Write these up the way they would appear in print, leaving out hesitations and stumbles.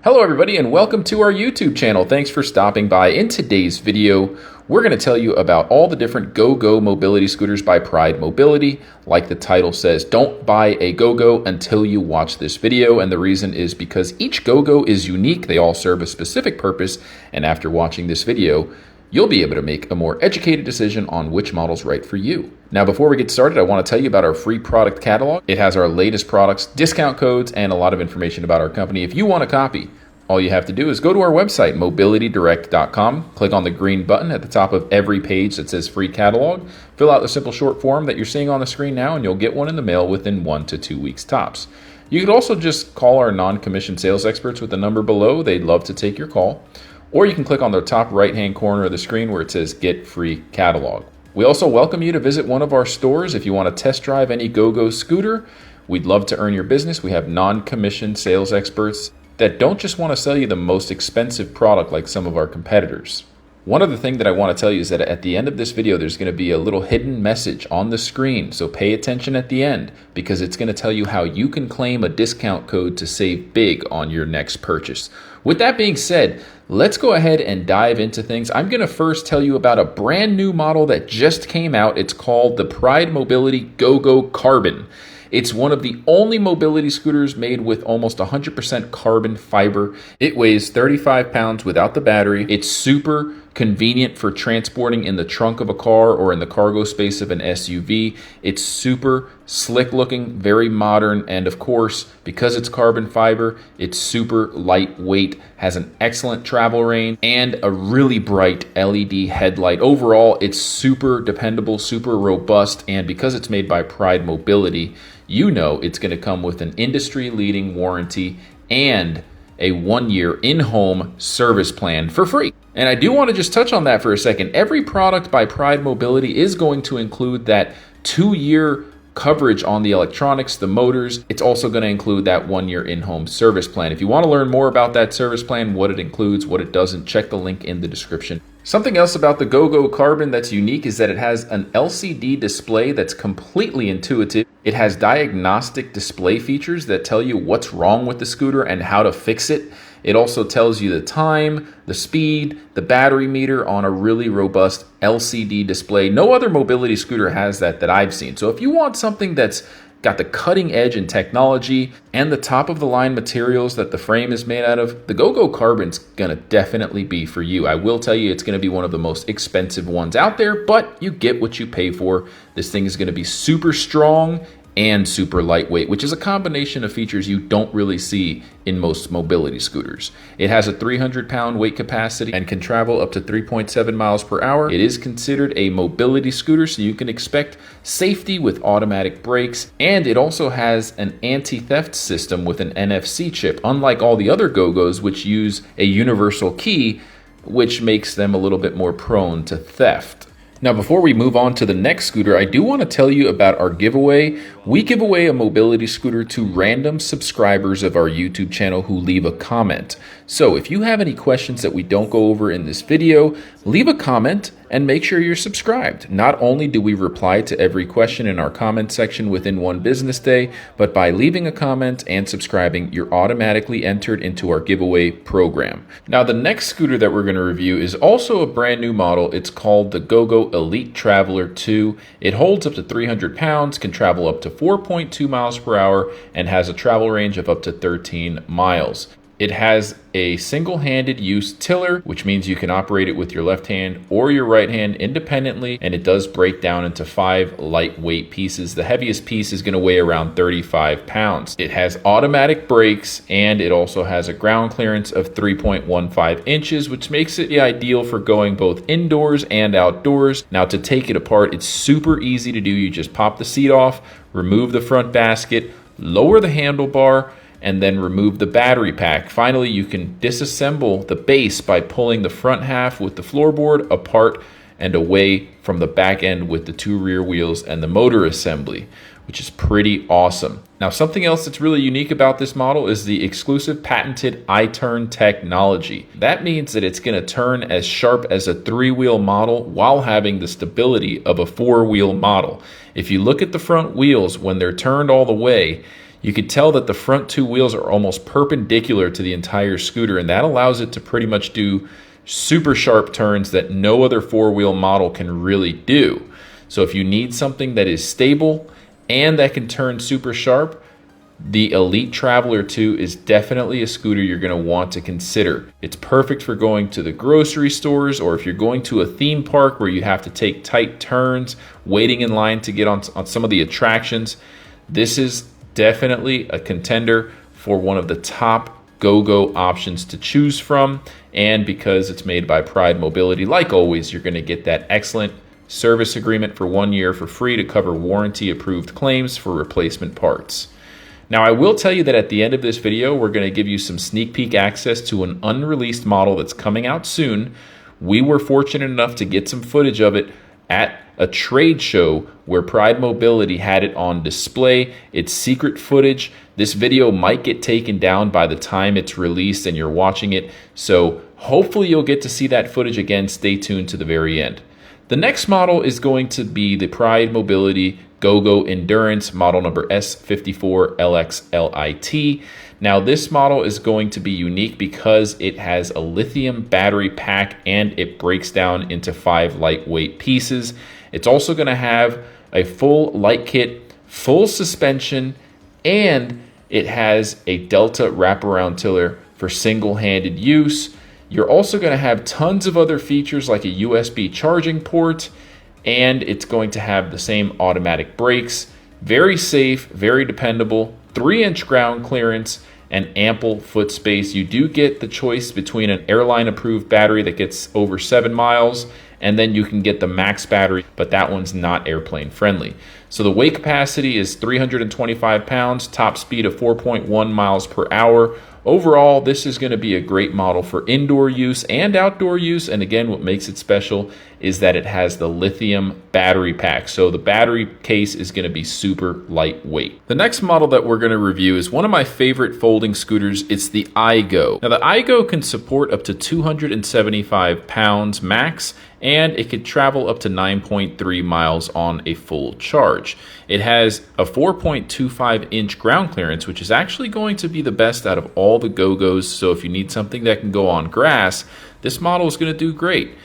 Hello everybody and welcome to our YouTube channel. Thanks for stopping by. In today's video, we're going to tell you about all the different GoGo mobility scooters by Pride Mobility. Like the title says, don't buy a GoGo until you watch this video. And the reason is because each GoGo is unique. They all serve a specific purpose. And after watching this video, you'll be able to make a more educated decision on which model's right for you. Now, before we get started, I want to tell you about our free product catalog. It has our latest products, discount codes, and a lot of information about our company. If you want a copy, all you have to do is go to our website, mobilitydirect.com, click on the green button at the top of every page that says free catalog, fill out the simple short form that you're seeing on the screen now, and you'll get one in the mail within 1 to 2 weeks tops. You could also just call our non-commissioned sales experts with the number below. They'd love to take your call. Or you can click on the top right-hand corner of the screen where it says Get Free Catalog. We also welcome you to visit one of our stores if you want to test drive any GoGo scooter. We'd love to earn your business. We have non-commissioned sales experts that don't just want to sell you the most expensive product like some of our competitors. One other thing that I want to tell you is that at the end of this video, there's going to be a little hidden message on the screen. So pay attention at the end because it's going to tell you how you can claim a discount code to save big on your next purchase. With that being said, let's go ahead and dive into things. I'm going to first tell you about a brand new model that just came out. It's called the Pride Mobility GoGo Carbon. It's one of the only mobility scooters made with almost 100% carbon fiber. It weighs 35 pounds without the battery. It's super convenient for transporting in the trunk of a car or in the cargo space of an SUV. It's super slick looking, very modern, and of course, because it's carbon fiber, it's super lightweight, has an excellent travel range, and a really bright LED headlight. Overall, it's super dependable, super robust, and because it's made by Pride Mobility, you know it's going to come with an industry-leading warranty and a 1-year in-home service plan for free. And I do want to just touch on that for a second. Every product by Pride Mobility is going to include that 2-year coverage on the electronics, the motors. It's also going to include that 1-year in-home service plan. If you want to learn more about that service plan, what it includes, what it doesn't, check the link in the description. Something else about the GoGo Carbon that's unique is that it has an LCD display that's completely intuitive. It has diagnostic display features that tell you what's wrong with the scooter and how to fix it. It also tells you the time, the speed, the battery meter on a really robust LCD display. No other mobility scooter has that I've seen. So if you want something that's got the cutting edge in technology and the top of the line materials that the frame is made out of, the GoGo Carbon's gonna definitely be for you. I will tell you it's gonna be one of the most expensive ones out there, but you get what you pay for. This thing is gonna be super strong and super lightweight, which is a combination of features you don't really see in most mobility scooters. It has a 300-pound weight capacity and can travel up to 3.7 miles per hour. It is considered a mobility scooter, so you can expect safety with automatic brakes, and it also has an anti-theft system with an NFC chip, unlike all the other GoGos which use a universal key, which makes them a little bit more prone to theft. Now, before we move on to the next scooter, I do want to tell you about our giveaway. We give away a mobility scooter to random subscribers of our YouTube channel who leave a comment. So if you have any questions that we don't go over in this video, leave a comment and make sure you're subscribed. Not only do we reply to every question in our comment section within 1 business day, but by leaving a comment and subscribing, you're automatically entered into our giveaway program. Now, the next scooter that we're going to review is also a brand new model. It's called the GoGo Elite Traveler 2. It holds up to 300 pounds, can travel up to 4.2 miles per hour, and has a travel range of up to 13 miles. It has a single-handed use tiller, which means you can operate it with your left hand or your right hand independently, and it does break down into 5 lightweight pieces. The heaviest piece is going to weigh around 35 pounds. It has automatic brakes, and it also has a ground clearance of 3.15 inches, which makes it ideal for going both indoors and outdoors. Now, to take it apart, it's super easy to do. You just pop the seat off, remove the front basket, lower the handlebar, and then remove the battery pack. Finally, you can disassemble the base by pulling the front half with the floorboard apart and away from the back end with the 2 rear wheels and the motor assembly, which is pretty awesome. Now, something else that's really unique about this model is the exclusive patented iTurn technology. That means that it's going to turn as sharp as a 3-wheel model while having the stability of a 4-wheel model. If you look at the front wheels when they're turned all the way, You could tell that the front two wheels are almost perpendicular to the entire scooter, and that allows it to pretty much do super sharp turns that no other four-wheel model can really do. So if you need something that is stable and that can turn super sharp, the Elite Traveler 2 is definitely a scooter you're going to want to consider. It's perfect for going to the grocery stores, or if you're going to a theme park where you have to take tight turns, waiting in line to get on some of the attractions. This is definitely a contender for one of the top go-go options to choose from. And because it's made by Pride Mobility, like always, you're going to get that excellent service agreement for 1 year for free to cover warranty-approved claims for replacement parts. Now, I will tell you that at the end of this video, we're going to give you some sneak peek access to an unreleased model that's coming out soon. We were fortunate enough to get some footage of it at a trade show where Pride Mobility had it on display. It's secret footage. This video might get taken down by the time it's released and you're watching it. So hopefully you'll get to see that footage again. Stay tuned to the very end. The next model is going to be the Pride Mobility GoGo Endurance model number S54LXLIT. Now this model is going to be unique because it has a lithium battery pack and it breaks down into 5 lightweight pieces. It's also going to have a full light kit, full suspension, and it has a Delta wraparound tiller for single-handed use. You're also going to have tons of other features like a USB charging port, and it's going to have the same automatic brakes. Very safe, very dependable, 3-inch ground clearance, and ample foot space. You do get the choice between an airline approved battery that gets over 7 miles, and then you can get the max battery, but that one's not airplane friendly. So the weight capacity is 325 pounds, top speed of 4.1 miles per hour. Overall, this is going to be a great model for indoor use and outdoor use. And again, what makes it special is that it has the lithium battery pack. So the battery case is going to be super lightweight. The next model that we're going to review is one of my favorite folding scooters. It's the iGo. Now the iGo can support up to 275 pounds max, and it could travel up to 9.3 miles on a full charge. It has a 4.25-inch ground clearance, which is actually going to be the best out of all the GoGos. So if you need something that can go on grass, this model is going to do great.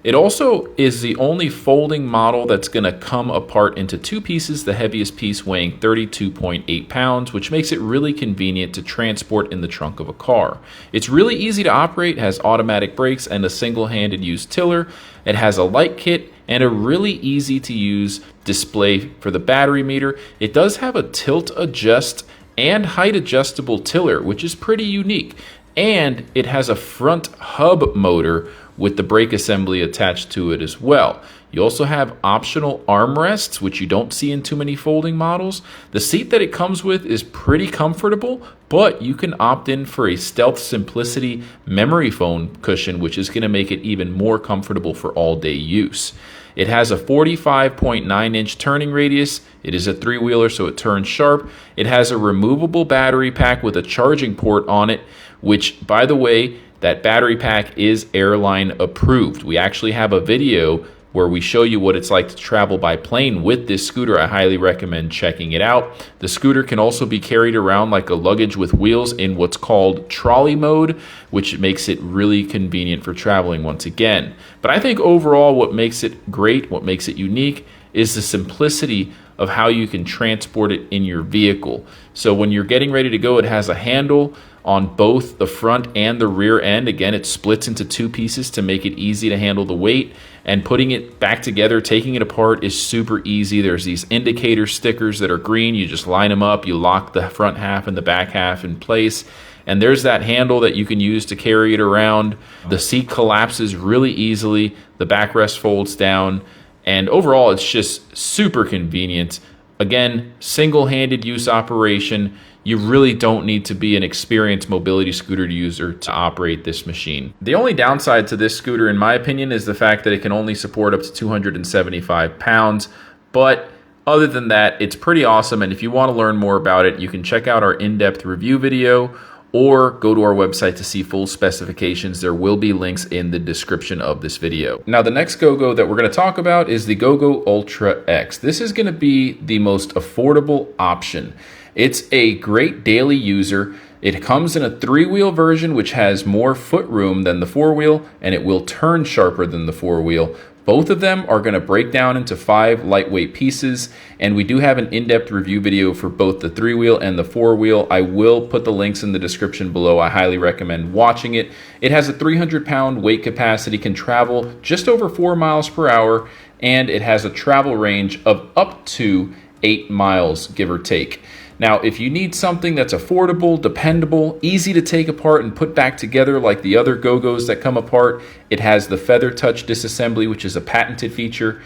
It also is the only folding model that's going to come apart into 2 pieces, the heaviest piece weighing 32.8 pounds, which makes it really convenient to transport in the trunk of a car. It's really easy to operate, has automatic brakes and a single-handed use tiller. It has a light kit and a really easy to use display for the battery meter. It does have a tilt adjust and height adjustable tiller, which is pretty unique. And it has a front hub motor with the brake assembly attached to it as well. You also have optional armrests, which you don't see in too many folding models. The seat that it comes with is pretty comfortable, but you can opt in for a Stealth Simplicity memory foam cushion, which is going to make it even more comfortable for all-day use. It has a 45.9-inch turning radius. It is a 3-wheeler, so it turns sharp. It has a removable battery pack with a charging port on it, which, by the way, that battery pack is airline approved. We actually have a video where we show you what it's like to travel by plane with this scooter. I highly recommend checking it out. The scooter can also be carried around like a luggage with wheels in what's called trolley mode, which makes it really convenient for traveling once again. But I think overall what makes it great, what makes it unique, is the simplicity of how you can transport it in your vehicle. So when you're getting ready to go, it has a handle on both the front and the rear end. Again, it splits into 2 pieces to make it easy to handle the weight, and putting it back together, taking it apart, is super easy. There's these indicator stickers that are green. You just line them up, you lock the front half and the back half in place, and there's that handle that you can use to carry it around. The seat collapses really easily, the backrest folds down, and overall it's just super convenient. Again, single-handed use operation. You really don't need to be an experienced mobility scooter user to operate this machine. The only downside to this scooter, in my opinion, is the fact that it can only support up to 275 pounds. But other than that, it's pretty awesome. And if you want to learn more about it, you can check out our in-depth review video or go to our website to see full specifications. There will be links in the description of this video. Now, the next GoGo that we're going to talk about is the GoGo Ultra X. This is going to be the most affordable option. It's a great daily user. It comes in a 3-wheel version, which has more foot room than the 4-wheel, and it will turn sharper than the 4-wheel. Both of them are going to break down into 5 lightweight pieces, and we do have an in-depth review video for both the 3-wheel and the 4-wheel. I will put the links in the description below. I highly recommend watching it. It has a 300-pound weight capacity, can travel just over 4 miles per hour, and it has a travel range of up to 8 miles, give or take. Now, if you need something that's affordable, dependable, easy to take apart and put back together like the other Gogos that come apart, it has the Feather Touch disassembly, which is a patented feature.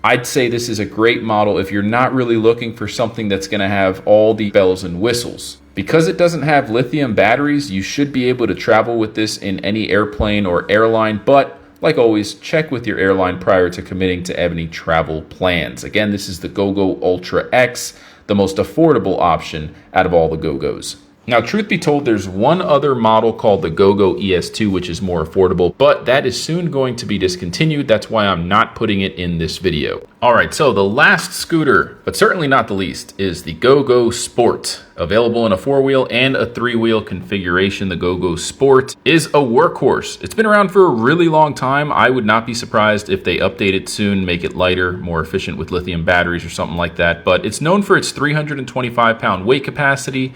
I'd say this is a great model if you're not really looking for something that's going to have all the bells and whistles. Because it doesn't have lithium batteries, you should be able to travel with this in any airplane or airline, but like always, check with your airline prior to committing to any travel plans. Again, this is the Gogo Ultra X, the most affordable option out of all the Gogos. Now, truth be told, there's one other model called the Gogo ES2, which is more affordable, but that is soon going to be discontinued. That's why I'm not putting it in this video. All right, so the last scooter, but certainly not the least, is the Gogo Sport. Available in a 4-wheel and a 3-wheel configuration, the Gogo Sport is a workhorse. It's been around for a really long time. I would not be surprised if they update it soon, make it lighter, more efficient with lithium batteries or something like that. But it's known for its 325-pound weight capacity,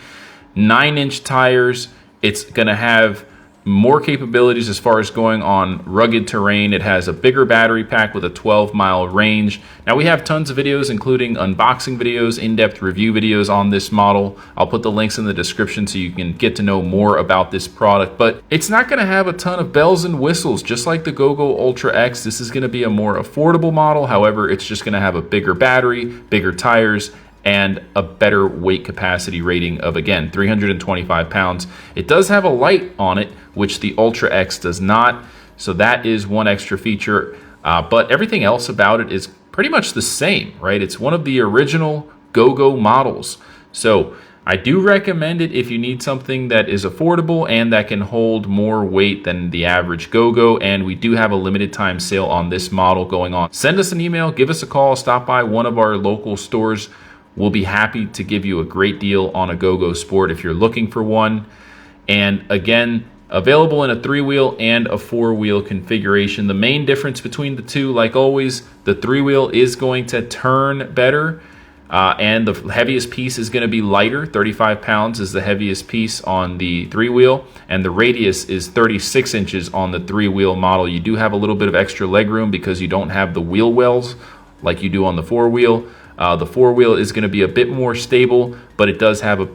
9-inch tires. It's going to have more capabilities as far as going on rugged terrain. It has a bigger battery pack with a 12-mile range. Now, we have tons of videos, including unboxing videos, in-depth review videos on this model. I'll put the links in the description so you can get to know more about this product, but it's not going to have a ton of bells and whistles. Just like the Gogo Ultra X, this is going to be a more affordable model. However, it's just going to have a bigger battery, bigger tires, and a better weight capacity rating of, again, 325 pounds. It does have a light on it, which the Ultra X does not, so that is one extra feature, but everything else about it is pretty much the same, right? It's one of the original Gogo models. So I do recommend it if you need something that is affordable and that can hold more weight than the average Gogo, and we do have a limited time sale on this model going on. Send us an email, give us a call, stop by one of our local stores. We'll be happy to give you a great deal on a Gogo Sport if you're looking for one. And again, available in a 3-wheel and a 4-wheel configuration. The main difference between the two, like always, the 3-wheel is going to turn better, and the heaviest piece is going to be lighter. 35 pounds is the heaviest piece on the 3-wheel, and the radius is 36 inches on the 3-wheel model. You do have a little bit of extra legroom because you don't have the wheel wells like you do on the 4-wheel. The 4-wheel is going to be a bit more stable, but it does have a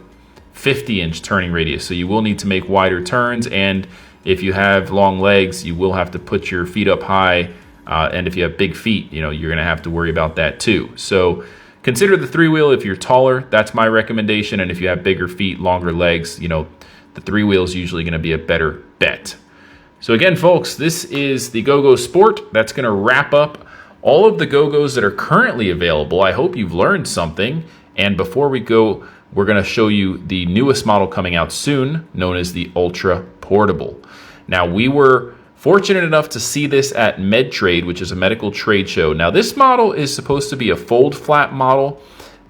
50-inch turning radius, so you will need to make wider turns, and if you have long legs, you will have to put your feet up high, and if you have big feet, you're going to have to worry about that too. So consider the 3-wheel if you're taller. That's my recommendation, and if you have bigger feet, longer legs, the 3-wheel is usually going to be a better bet. So again, folks, this is the Gogo Sport. That's going to wrap up all of the Gogos that are currently available. I hope you've learned something. And before we go, we're going to show you the newest model coming out soon, known as the Ultra Portable. Now, we were fortunate enough to see this at MedTrade, which is a medical trade show. Now, this model is supposed to be a fold flat model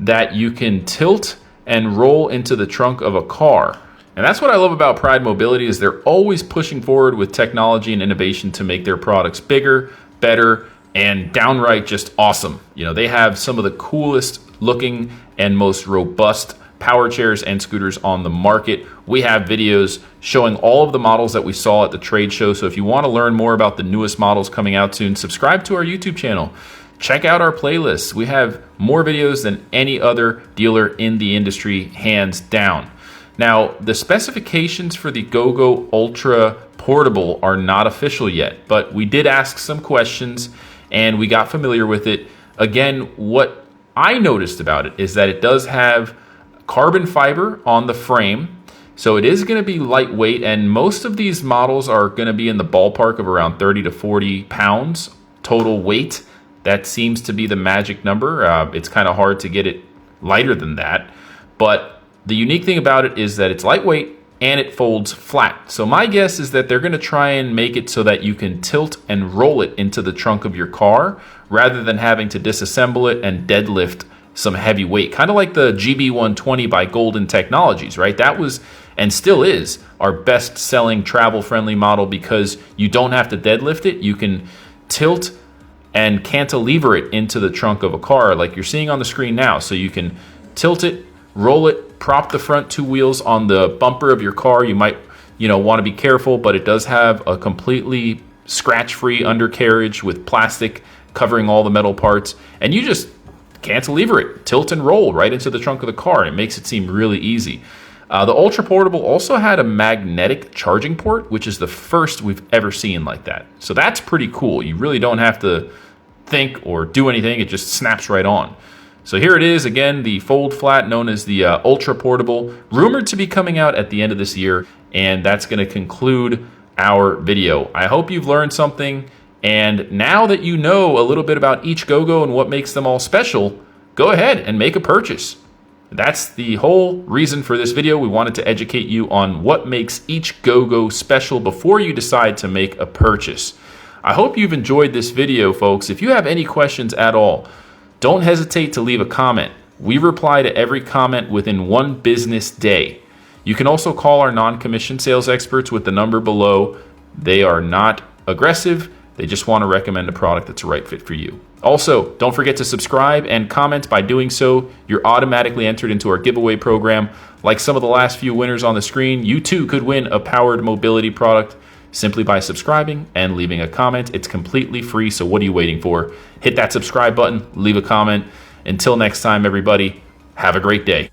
that you can tilt and roll into the trunk of a car. And that's what I love about Pride Mobility, is they're always pushing forward with technology and innovation to make their products bigger, better, and downright just awesome. They have some of the coolest looking and most robust power chairs and scooters on the market. We have videos showing all of the models that we saw at the trade show. So if you want to learn more about the newest models coming out soon, subscribe to our YouTube channel. Check out our playlists. We have more videos than any other dealer in the industry, hands down. Now, the specifications for the Gogo Ultra Portable are not official yet, but we did ask some questions and we got familiar with it. Again, what I noticed about it is that it does have carbon fiber on the frame, so it is going to be lightweight, and most of these models are going to be in the ballpark of around 30 to 40 pounds total weight. That seems to be the magic number. It's kind of hard to get it lighter than that, but the unique thing about it is that it's lightweight and it folds flat. So my guess is that they're going to try and make it so that you can tilt and roll it into the trunk of your car rather than having to disassemble it and deadlift some heavy weight, kind of like the GB120 by Golden Technologies, right? That was and still is our best selling travel friendly model because you don't have to deadlift it. You can tilt and cantilever it into the trunk of a car like you're seeing on the screen now. So you can tilt it, roll it, prop the front two wheels on the bumper of your car. You might, want to be careful, but it does have a completely scratch-free undercarriage with plastic covering all the metal parts. And you just cantilever it, tilt and roll right into the trunk of the car. And it makes it seem really easy. The Ultra Portable also had a magnetic charging port, which is the first we've ever seen like that. So that's pretty cool. You really don't have to think or do anything. It just snaps right on. So here it is, again, the fold flat known as the Ultra Portable, rumored to be coming out at the end of this year. And that's going to conclude our video. I hope you've learned something. And now that you know a little bit about each GoGo and what makes them all special, go ahead and make a purchase. That's the whole reason for this video. We wanted to educate you on what makes each GoGo special before you decide to make a purchase. I hope you've enjoyed this video, folks. If you have any questions at all, don't hesitate to leave a comment. We reply to every comment within 1 business day. You can also call our non-commissioned sales experts with the number below. They are not aggressive. They just want to recommend a product that's a right fit for you. Also, don't forget to subscribe and comment. By doing so, you're automatically entered into our giveaway program. Like some of the last few winners on the screen, you too could win a powered mobility product simply by subscribing and leaving a comment. It's completely free, so what are you waiting for? Hit that subscribe button, leave a comment. Until next time, everybody, have a great day.